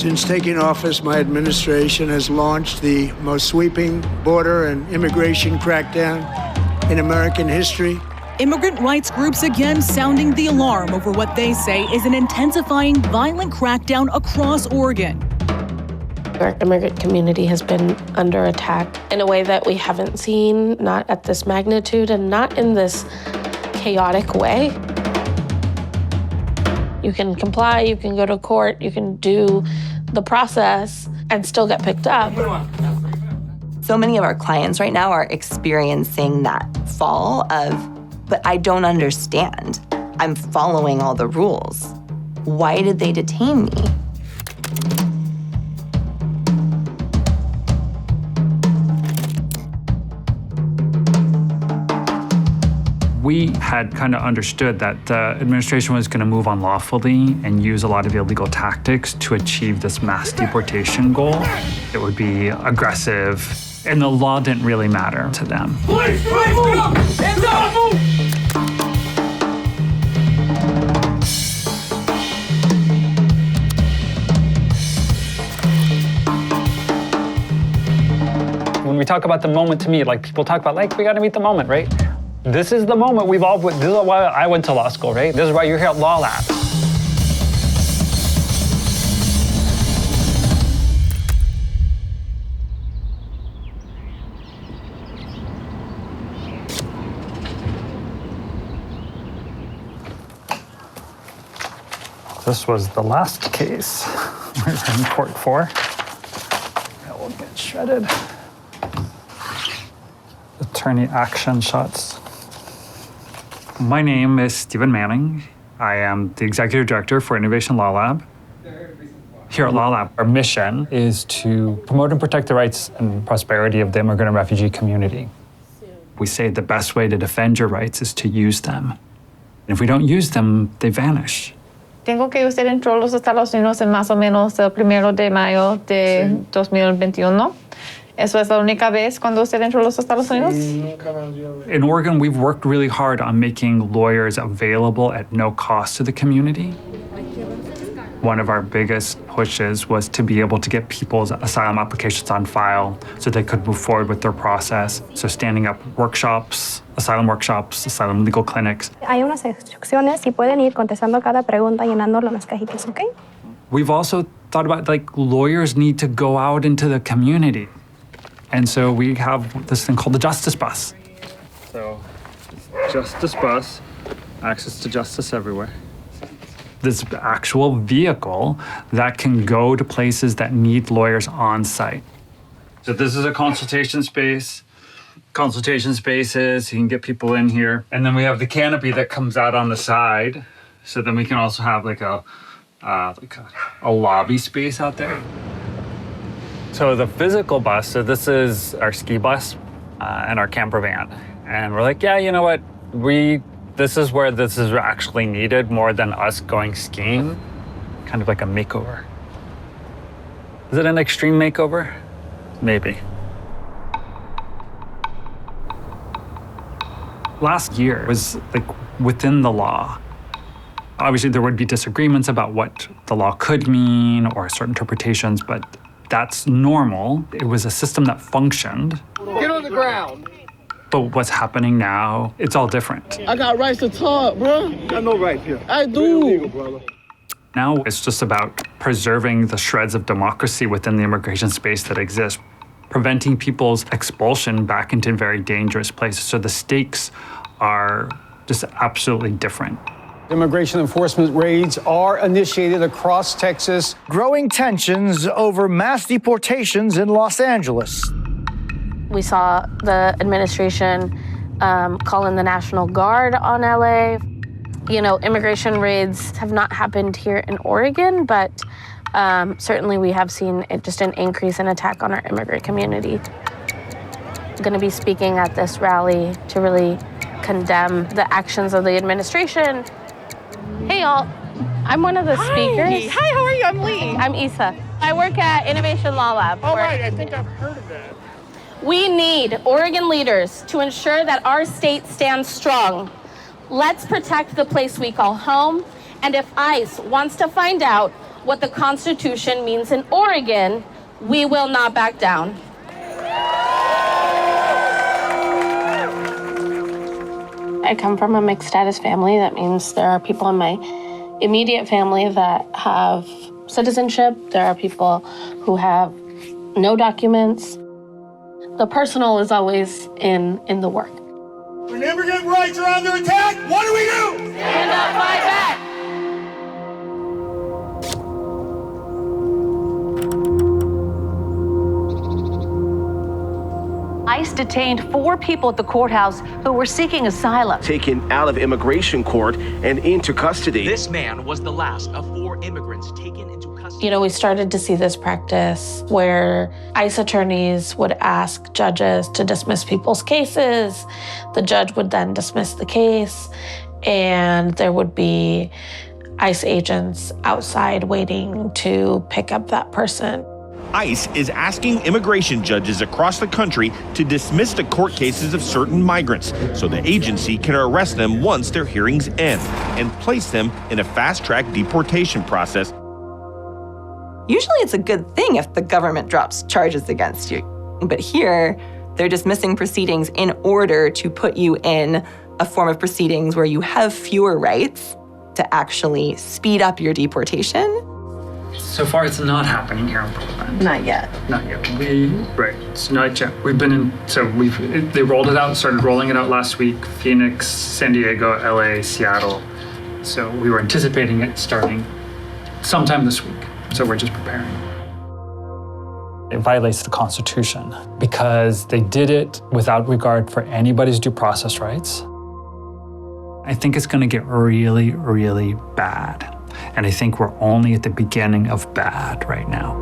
Since taking office, my administration has launched the most sweeping border and immigration crackdown in American history. Immigrant rights groups again sounding the alarm over what they say is an intensifying violent crackdown across Oregon. Our immigrant community has been under attack in a way that we haven't seen, not at this magnitude and not in this chaotic way. You can comply, you can go to court, you can do the process and still get picked up. So many of our clients right now are experiencing that fall of, but I don't understand. I'm following all the rules. Why did they detain me? We had kind of understood that the administration was going to move unlawfully and use a lot of illegal tactics to achieve this mass deportation goal. It would be aggressive, and the law didn't really matter to them. Police, move! Hands up, move! When we talk about the moment, to me, like people talk about, like, we got to meet the moment, right? This is the moment this is why I went to law school, right? This is why you're here at Law Lab. This was the last case we were in court for. It will get shredded. Attorney action shots. My name is Stephen Manning. I am the Executive Director for Innovation Law Lab. Here at Law Lab, our mission is to promote and protect the rights and prosperity of the immigrant and refugee community. We say the best way to defend your rights is to use them. And if we don't use them, they vanish. Tengo que usted entró a los Estados Unidos en más o menos el 1 de mayo de 2021. ¿Eso es la única vez cuando usted entró a los Estados Unidos? In Oregon, we've worked really hard on making lawyers available at no cost to the community. One of our biggest pushes was to be able to get people's asylum applications on file so they could move forward with their process. So standing up workshops, asylum legal clinics. Hay unas instrucciones y pueden ir contestando cada pregunta llenándolo en las cajitas, ¿ok? We've also thought about, like, lawyers need to go out into the community. And so we have this thing called the Justice Bus. So, Justice Bus, access to justice everywhere. This actual vehicle that can go to places that need lawyers on site. So this is a consultation space. Consultation spaces, you can get people in here. And then we have the canopy that comes out on the side. So then we can also have like a lobby space out there. So the physical bus, so this is our ski bus and our camper van. And we're like, yeah, you know what? This is where this is actually needed more than us going skiing. Kind of like a makeover. Is it an extreme makeover? Maybe. Last year was like within the law. Obviously there would be disagreements about what the law could mean or certain interpretations, but that's normal. It was a system that functioned. Get on the ground. But what's happening now, it's all different. I got rights to talk, bro. I got no right here. I do. Now it's just about preserving the shreds of democracy within the immigration space that exists, preventing people's expulsion back into very dangerous places. So the stakes are just absolutely different. Immigration enforcement raids are initiated across Texas. Growing tensions over mass deportations in Los Angeles. We saw the administration call in the National Guard on LA. You know, immigration raids have not happened here in Oregon, but certainly we have seen just an increase in attack on our immigrant community. I'm going to be speaking at this rally to really condemn the actions of the administration. Hey, y'all. I'm one of the speakers. Hi, how are you? I'm Lee. I'm Issa. I work at Innovation Law Lab. All right, I think I've heard of that. We need Oregon leaders to ensure that our state stands strong. Let's protect the place we call home. And if ICE wants to find out what the Constitution means in Oregon, we will not back down. I come from a mixed status family. That means there are people in my immediate family that have citizenship. There are people who have no documents. The personal is always in the work. When immigrant rights are under attack, what do we do? Stand up, fight back. ICE detained 4 people at the courthouse who were seeking asylum. Taken out of immigration court and into custody. This man was the last of 4 immigrants taken into custody. You know, we started to see this practice where ICE attorneys would ask judges to dismiss people's cases. The judge would then dismiss the case, and there would be ICE agents outside waiting to pick up that person. ICE is asking immigration judges across the country to dismiss the court cases of certain migrants so the agency can arrest them once their hearings end and place them in a fast-track deportation process. Usually it's a good thing if the government drops charges against you. But here, they're dismissing proceedings in order to put you in a form of proceedings where you have fewer rights to actually speed up your deportation. So far, it's not happening here in Portland. Not yet. Not yet. Right. So not yet. We've been in. So they rolled it out. Started rolling it out last week. Phoenix, San Diego, LA, Seattle. So we were anticipating it starting sometime this week. So we're just preparing. It violates the Constitution because they did it without regard for anybody's due process rights. I think it's going to get really, really bad. And I think we're only at the beginning of bad right now.